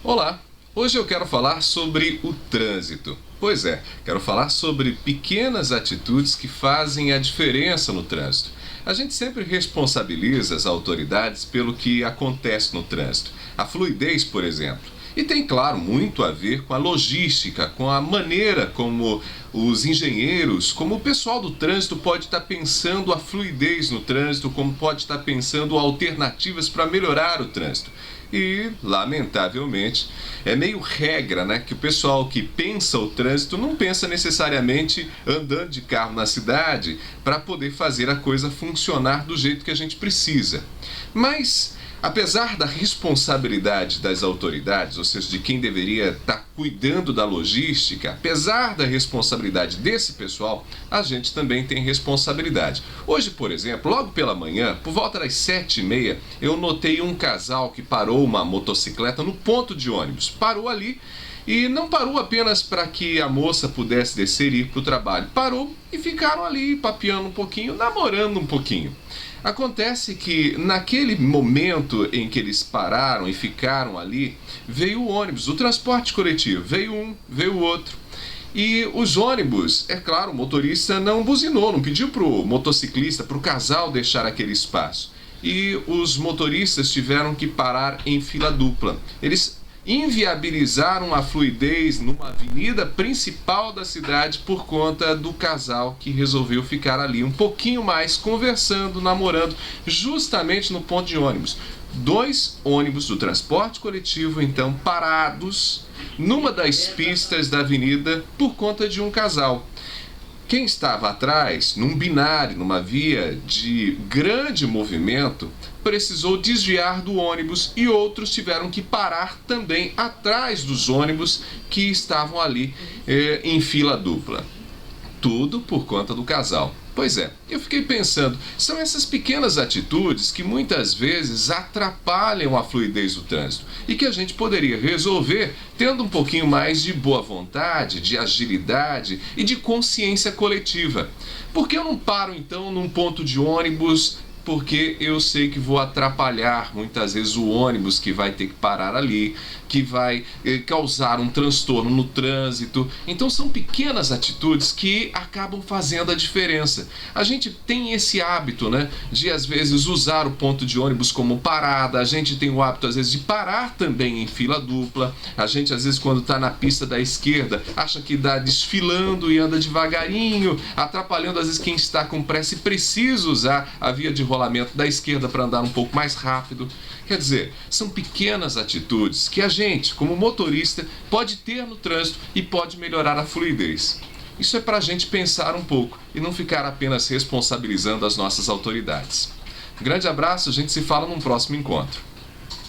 Olá! Hoje eu quero falar sobre o trânsito. Pois é, quero falar sobre pequenas atitudes que fazem a diferença no trânsito. A gente sempre responsabiliza as autoridades pelo que acontece no trânsito. A fluidez, por exemplo. E tem, claro, muito a ver com a logística, com a maneira como os engenheiros, como o pessoal do trânsito pode estar pensando a fluidez no trânsito, como pode estar pensando alternativas para melhorar o trânsito. E, lamentavelmente, é meio regra, né, que o pessoal que pensa o trânsito não pensa necessariamente andando de carro na cidade para poder fazer a coisa funcionar do jeito que a gente precisa. Mas, apesar da responsabilidade das autoridades, ou seja, de quem deveria estar cuidando da logística, apesar da responsabilidade desse pessoal, a gente também tem responsabilidade. Hoje, por exemplo, logo pela manhã, por volta das 7h30, eu notei um casal que parou uma motocicleta no ponto de ônibus. Parou ali e não parou apenas para que a moça pudesse descer e ir para o trabalho. Parou e ficaram ali papeando um pouquinho, namorando um pouquinho. Acontece que naquele momento em que eles pararam e ficaram ali, veio o ônibus, o transporte coletivo, veio um, veio o outro. E os ônibus, é claro, o motorista não buzinou, não pediu para o motociclista, para o casal deixar aquele espaço. E os motoristas tiveram que parar em fila dupla. Eles inviabilizaram a fluidez numa avenida principal da cidade por conta do casal que resolveu ficar ali um pouquinho mais conversando, namorando, justamente no ponto de ônibus. Dois ônibus do transporte coletivo, então, parados numa das pistas da avenida por conta de um casal. Quem estava atrás, num binário, numa via de grande movimento, precisou desviar do ônibus e outros tiveram que parar também atrás dos ônibus que estavam ali em fila dupla. Tudo por conta do casal. Pois é, eu fiquei pensando, são essas pequenas atitudes que muitas vezes atrapalham a fluidez do trânsito e que a gente poderia resolver tendo um pouquinho mais de boa vontade, de agilidade e de consciência coletiva. Por que eu não paro então num ponto de ônibus? Porque eu sei que vou atrapalhar muitas vezes o ônibus que vai ter que parar ali, que vai causar um transtorno no trânsito. Então são pequenas atitudes que acabam fazendo a diferença. A gente tem esse hábito, né, de às vezes usar o ponto de ônibus como parada, a gente tem o hábito às vezes de parar também em fila dupla, a gente às vezes quando está na pista da esquerda acha que dá desfilando e anda devagarinho, atrapalhando às vezes quem está com pressa e precisa usar a via de rolamento da esquerda para andar um pouco mais rápido. Quer dizer, são pequenas atitudes que a gente, como motorista, pode ter no trânsito e pode melhorar a fluidez. Isso é para a gente pensar um pouco e não ficar apenas responsabilizando as nossas autoridades. Um grande abraço, a gente se fala num próximo encontro.